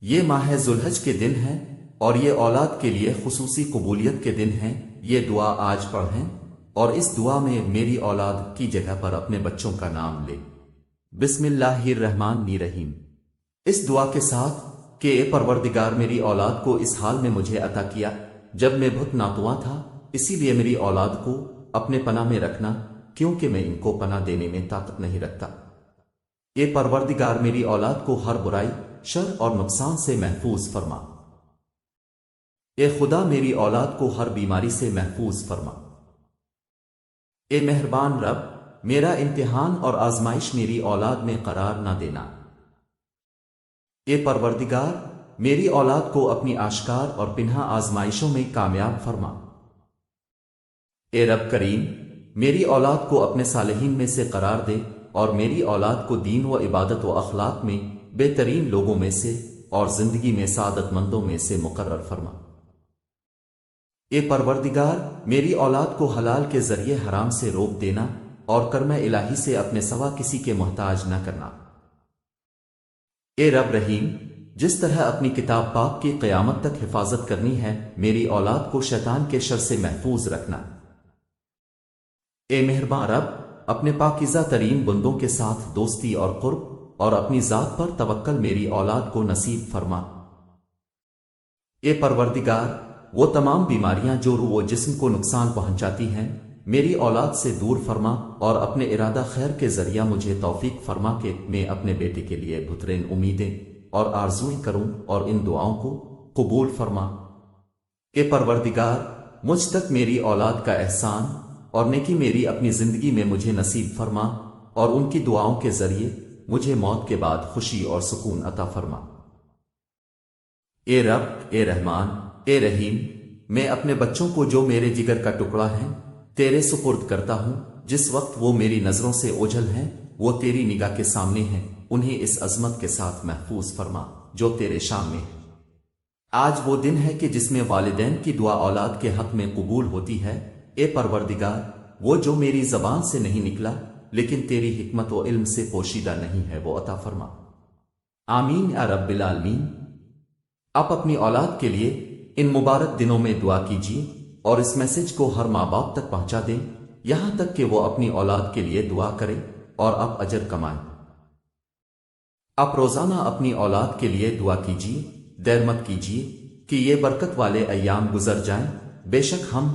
یہ ماہ ذوالحج کے دن ہیں اور یہ اولاد کے لیے خصوصی قبولیت کے دن ہیں۔ یہ دعا آج پڑھیں اور اس دعا میں میری اولاد کی جگہ پر اپنے بچوں کا نام لے۔ بسم اللہ الرحمن الرحیم۔ اس دعا کے ساتھ کہ اے پروردگار میری اولاد کو اس حال میں مجھے عطا کیا جب میں بہت ناتواں تھا، اسی لیے میری اولاد کو اپنے پناہ میں رکھنا کیونکہ میں ان کو پناہ دینے میں طاقت نہیں رکھتا۔ اے پروردگار میری اولاد کو ہر برائی، شر اور نقصان سے محفوظ فرما۔ اے خدا میری اولاد کو ہر بیماری سے محفوظ فرما۔ اے مہربان رب، میرا امتحان اور آزمائش میری اولاد میں قرار نہ دینا۔ اے پروردگار میری اولاد کو اپنی آشکار اور پنہا آزمائشوں میں کامیاب فرما۔ اے رب کریم میری اولاد کو اپنے صالحین میں سے قرار دے اور میری اولاد کو دین و عبادت و اخلاق میں بہترین لوگوں میں سے اور زندگی میں سعادت مندوں میں سے مقرر فرما۔ اے پروردگار میری اولاد کو حلال کے ذریعے حرام سے روک دینا اور کرم الہی سے اپنے سوا کسی کے محتاج نہ کرنا۔ اے رب رحیم جس طرح اپنی کتاب پاک کی قیامت تک حفاظت کرنی ہے، میری اولاد کو شیطان کے شر سے محفوظ رکھنا۔ اے مہربان رب اپنے پاکیزہ ترین بندوں کے ساتھ دوستی اور قرب اور اپنی ذات پر توکل میری اولاد کو نصیب فرما۔ اے پروردگار وہ تمام بیماریاں جو روح و جسم کو نقصان پہنچاتی ہیں میری اولاد سے دور فرما اور اپنے ارادہ خیر کے ذریعہ مجھے توفیق فرما کہ میں اپنے بیٹے کے لیے بہترین امیدیں اور آرزویں کروں اور ان دعاؤں کو قبول فرما۔ اے پروردگار مجھ تک میری اولاد کا احسان اور نیکی میری اپنی زندگی میں مجھے نصیب فرما اور ان کی دعاؤں کے ذریعے مجھے موت کے بعد خوشی اور سکون عطا فرما۔ اے رب، اے رحمان، اے رحیم میں اپنے بچوں کو جو میرے جگر کا ٹکڑا ہیں تیرے سپرد کرتا ہوں۔ جس وقت وہ میری نظروں سے اوجھل ہیں وہ تیری نگاہ کے سامنے ہیں، انہیں اس عظمت کے ساتھ محفوظ فرما جو تیرے شان میں ہے۔ آج وہ دن ہے کہ جس میں والدین کی دعا اولاد کے حق میں قبول ہوتی ہے۔ اے پروردگار وہ جو میری زبان سے نہیں نکلا لیکن تیری حکمت و علم سے پوشیدہ نہیں ہے وہ عطا فرما۔ آمین یا رب العالمین۔ آپ اپنی اولاد کے لیے ان مبارک دنوں میں دعا کیجیے اور اس میسج کو ہر ماں باپ تک پہنچا دیں یہاں تک کہ وہ اپنی اولاد کے لیے دعا کریں اور آپ اجر کمائیں۔ آپ روزانہ اپنی اولاد کے لیے دعا کیجیے، دیر مت کیجیے کہ یہ برکت والے ایام گزر جائیں۔ بے شک ہم